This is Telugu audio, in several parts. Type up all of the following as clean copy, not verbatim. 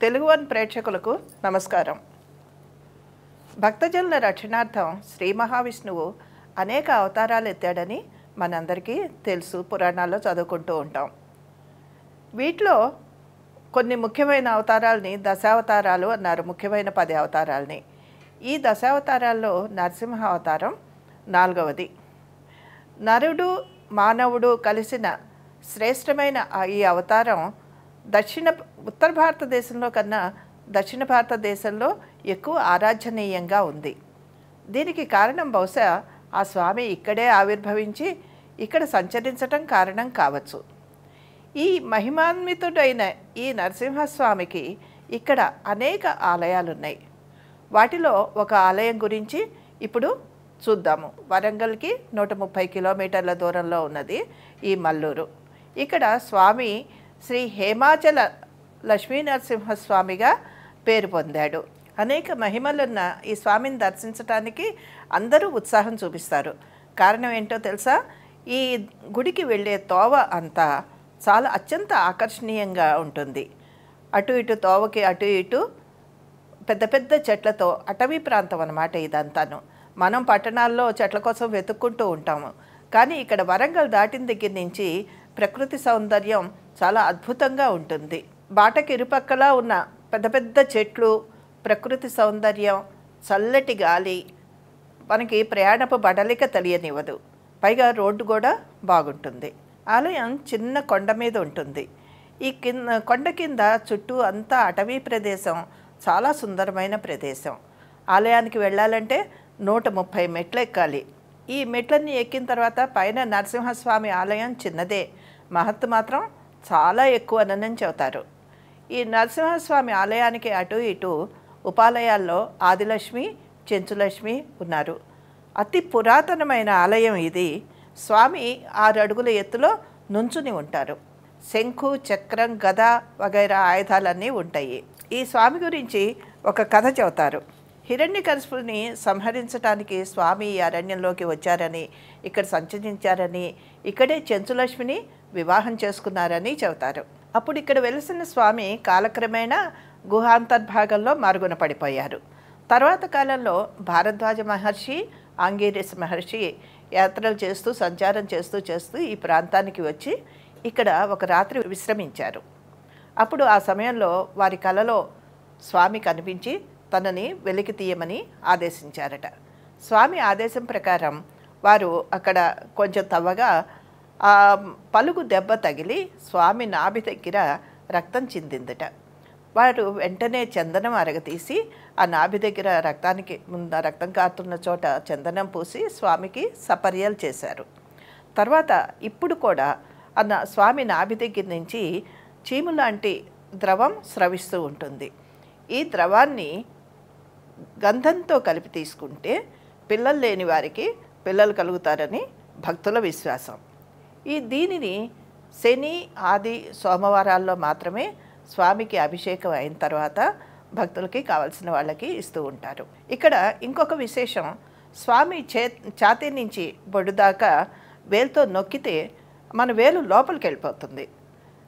తెలుగు వన్ ప్రేక్షకులకు నమస్కారం. భక్తజనుల రక్షణార్థం శ్రీ మహావిష్ణువు అనేక అవతారాలు ఎత్తాడని మనందరికీ తెలుసు, పురాణాల్లో చదువుకుంటూ ఉంటాం. వీటిలో కొన్ని ముఖ్యమైన అవతారాలని దశావతారాలు అన్నారు, ముఖ్యమైన 10 అవతారాలని. ఈ దశావతారాల్లో నరసింహ అవతారం 4వది. నరుడు మానవుడు కలిసిన శ్రేష్టమైన ఈ అవతారం ఉత్తర భారతదేశంలో కన్నా దక్షిణ భారతదేశంలో ఎక్కువ ఆరాధనీయంగా ఉంది. దీనికి కారణం బహుశా ఆ స్వామి ఇక్కడే ఆవిర్భవించి ఇక్కడ సంచరించటం కారణం కావచ్చు. ఈ మహిమాన్వితుడైన ఈ నరసింహస్వామికి ఇక్కడ అనేక ఆలయాలు ఉన్నాయి. వాటిలో ఒక ఆలయం గురించి ఇప్పుడు చూద్దాము. వరంగల్కి 130 కిలోమీటర్ల దూరంలో ఉన్నది ఈ మల్లూరు. ఇక్కడ స్వామి శ్రీ హేమాచల లక్ష్మీనరసింహస్వామిగా పేరు పొందాడు. అనేక మహిమలున్న ఈ స్వామిని దర్శించడానికి అందరూ ఉత్సాహం చూపిస్తారు. కారణం ఏంటో తెలుసా? ఈ గుడికి వెళ్ళే తోవ అంతా చాలా అత్యంత ఆకర్షణీయంగా ఉంటుంది. అటు ఇటు తోవకి అటు ఇటు పెద్ద పెద్ద చెట్లతో అటవీ ప్రాంతం అన్నమాట ఇదంతాను. మనం పట్టణాల్లో చెట్ల కోసం వెతుక్కుంటూ ఉంటాము, కానీ ఇక్కడ వరంగల్ దాటిన దగ్గర నుంచి ప్రకృతి సౌందర్యం చాలా అద్భుతంగా ఉంటుంది. బాటకి ఇరుపక్కలా ఉన్న పెద్ద పెద్ద చెట్లు, ప్రకృతి సౌందర్యం, చల్లటి గాలి మనకి ప్రయాణపు బడలిక తెలియనివ్వదు. పైగా రోడ్డు కూడా బాగుంటుంది. ఆలయం చిన్న కొండ మీద ఉంటుంది. ఈ కొండ కింద చుట్టూ అంతా అటవీ ప్రదేశం, చాలా సుందరమైన ప్రదేశం. ఆలయానికి వెళ్ళాలంటే 130 మెట్లు ఎక్కాలి. ఈ మెట్లన్నీ ఎక్కిన తర్వాత పైన నరసింహస్వామి ఆలయం చిన్నదే, మహత్తు మాత్రం చాలా ఎక్కువనని చెబుతారు. ఈ నరసింహస్వామి ఆలయానికి అటు ఇటు ఉపాలయాల్లో ఆదిలక్ష్మి, చెంచులక్ష్మి ఉన్నారు. అతి పురాతనమైన ఆలయం ఇది. స్వామి 6 అడుగుల ఎత్తులో నుంచుని ఉంటారు. శంఖు, చక్రం, గద వగైరా ఆయుధాలన్నీ ఉంటాయి. ఈ స్వామి గురించి ఒక కథ చెబుతారు. హిరణ్యకశిపుని సంహరించడానికి స్వామి ఈ అరణ్యంలోకి వచ్చారని, ఇక్కడ సంచరించారని, ఇక్కడే చెంచులక్ష్మిని వివాహం చేసుకున్నారని చెబుతారు. అప్పుడు ఇక్కడ వెలిసిన స్వామి కాలక్రమేణా గుహాంతర్భాగంలో మరుగున పడిపోయారు. తర్వాత కాలంలో భారద్వాజ మహర్షి, ఆంగీరస్ మహర్షి యాత్రలు చేస్తూ సంచారం చేస్తూ ఈ ప్రాంతానికి వచ్చి ఇక్కడ ఒక రాత్రి విశ్రమించారు. అప్పుడు ఆ సమయంలో వారి కలలో స్వామి కనిపించి తనని వెలికి తీయమని ఆదేశించారట. స్వామి ఆదేశం ప్రకారం వారు అక్కడ కొంచెం తవ్వగా ఆ పలుగు దెబ్బ తగిలి స్వామి నాభి దగ్గర రక్తం చిందిందట. వారు వెంటనే చందనం అరగతీసి ఆ నాభి దగ్గర రక్తం కారుతున్న చోట చందనం పూసి స్వామికి సపర్యలు చేశారు. తర్వాత ఇప్పుడు కూడా స్వామి నాభి దగ్గర నుంచి చీము లాంటి ద్రవం స్రవిస్తూ ఉంటుంది. ఈ ద్రవాన్ని గంధంతో కలిపి తీసుకుంటే పిల్లలు లేని వారికి పిల్లలు కలుగుతారని భక్తుల విశ్వాసం. దీనిని శని, ఆది, సోమవారాల్లో మాత్రమే స్వామికి అభిషేకం అయిన తర్వాత భక్తులకి కావలసిన వాళ్ళకి ఇస్తూ ఉంటారు. ఇక్కడ ఇంకొక విశేషం, స్వామి ఛాతీ నుంచి బొడ్డు దాకా వేలుతో నొక్కితే మన వేలు లోపలికి వెళ్ళిపోతుంది,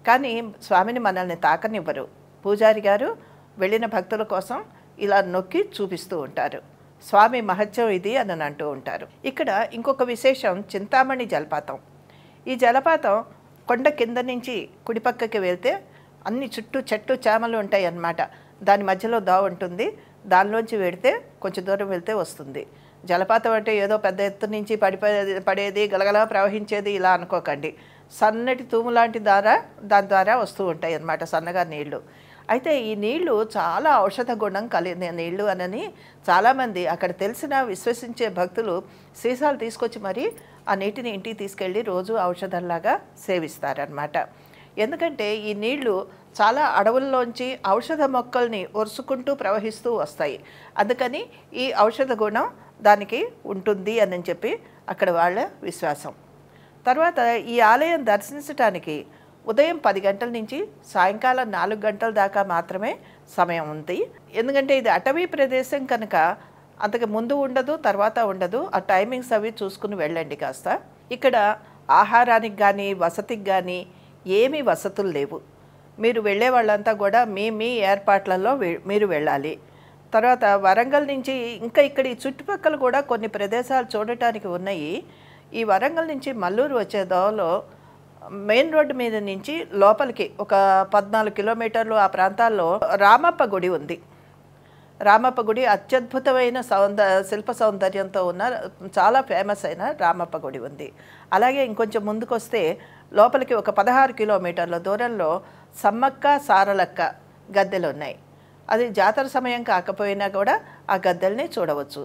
కానీ స్వామిని మనల్ని తాకనివ్వరు. పూజారి గారు వెళ్ళిన భక్తుల కోసం ఇలా నొక్కి చూపిస్తూ ఉంటారు. స్వామి మహత్యం ఇది అని అంటూ ఉంటారు. ఇక్కడ ఇంకొక విశేషం, చింతామణి జలపాతం. ఈ జలపాతం కొండ కింద నుంచి కుడిపక్కకి వెళ్తే అన్ని చుట్టూ చెట్టు చేమలు ఉంటాయి అన్నమాట. దాని మధ్యలో దావ ఉంటుంది. దానిలోంచి వెడితే కొంచెం దూరం వెళ్తే వస్తుంది. జలపాతం అంటే ఏదో పెద్ద ఎత్తు నుంచి పడేది గలగలా ప్రవహించేది ఇలా అనుకోకండి. సన్నటి తూము లాంటి దాని ద్వారా వస్తూ ఉంటాయి అన్నమాట, సన్నగా నీళ్లు. అయితే ఈ నీళ్లు చాలా ఔషధ గుణం కలిగిన నీళ్లు అనని చాలామంది అక్కడ తెలిసిన విశ్వసించే భక్తులు సీసాలు తీసుకొచ్చి మరి ఆ నీటిని ఇంటికి తీసుకెళ్ళి రోజు ఔషధంలాగా సేవిస్తారనమాట. ఎందుకంటే ఈ నీళ్లు చాలా అడవుల్లోంచి ఔషధ మొక్కల్ని ఒరుసుకుంటూ ప్రవహిస్తూ వస్తాయి. అందుకని ఈ ఔషధ గుణం దానికి ఉంటుంది అని చెప్పి అక్కడ వాళ్ళ విశ్వాసం. తర్వాత ఈ ఆలయం దర్శించడానికి ఉదయం 10 గంటల నుంచి సాయంకాలం 4 గంటల దాకా మాత్రమే సమయం ఉంది. ఎందుకంటే ఇది అటవీ ప్రదేశం కనుక అంతకు ముందు ఉండదు, తర్వాత ఉండదు. ఆ టైమింగ్స్ అవి చూసుకుని వెళ్ళండి కాస్త. ఇక్కడ ఆహారానికి కానీ వసతికి కానీ ఏమీ వసతులు లేవు. మీరు వెళ్ళే వాళ్ళంతా కూడా మీ మీ ఏర్పాట్లలో మీరు వెళ్ళాలి. తర్వాత వరంగల్ నుంచి ఇంకా ఇక్కడ ఈ చుట్టుపక్కల కూడా కొన్ని ప్రదేశాలు చూడటానికి ఉన్నాయి. ఈ వరంగల్ నుంచి మల్లూరు వచ్చే దోవలో మెయిన్ రోడ్డు మీద నుంచి లోపలికి ఒక 14 కిలోమీటర్లు ఆ ప్రాంతాల్లో రామప్ప గుడి ఉంది. రామప్ప గుడి అత్యద్భుతమైన శిల్ప సౌందర్యంతో ఉన్న చాలా ఫేమస్ అయిన రామప్ప గుడి ఉంది. అలాగే ఇంకొంచెం ముందుకు వస్తే లోపలికి ఒక 16 కిలోమీటర్ల దూరంలో సమ్మక్క సారలక్క గద్దెలు ఉన్నాయి. అది జాతర సమయం కాకపోయినా కూడా ఆ గద్దెల్ని చూడవచ్చు.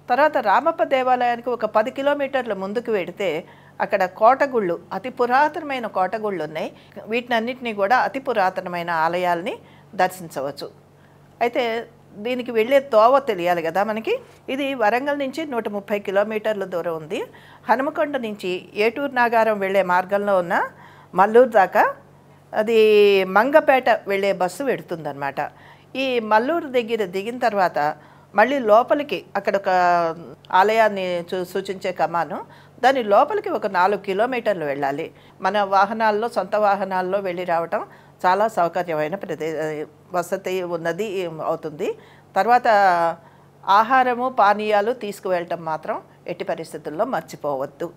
తర్వాత రామప్ప దేవాలయానికి ఒక 10 కిలోమీటర్ల ముందుకు వెడితే అక్కడ కోటగుళ్ళు, అతి పురాతనమైన కోటగుళ్ళు ఉన్నాయి. వీటినన్నిటినీ కూడా అతి పురాతనమైన ఆలయాల్ని దర్శించవచ్చు. అయితే దీనికి వెళ్ళే తోవ తెలియాలి కదా మనకి. ఇది వరంగల్ నుంచి 130 కిలోమీటర్ల దూరం ఉంది. హనుమకొండ నుంచి ఏటూరు నాగారం వెళ్ళే మార్గంలో ఉన్న మల్లూరు దాకా అది మంగపేట వెళ్ళే బస్సు పెడుతుందన్నమాట. ఈ మల్లూరు దగ్గర దిగిన తర్వాత మళ్ళీ లోపలికి అక్కడ ఒక ఆలయాన్ని సూచించే కమాను, దాని లోపలికి ఒక 4 కిలోమీటర్లు వెళ్ళాలి. మన వాహనాల్లో, సొంత వాహనాల్లో వెళ్ళి రావటం చాలా సౌకర్యమైన వసతి ఉన్నది అవుతుంది. తర్వాత ఆహారము పానీయాలు తీసుకువెళ్ళటం మాత్రం ఎట్టి పరిస్థితుల్లో మర్చిపోవద్దు.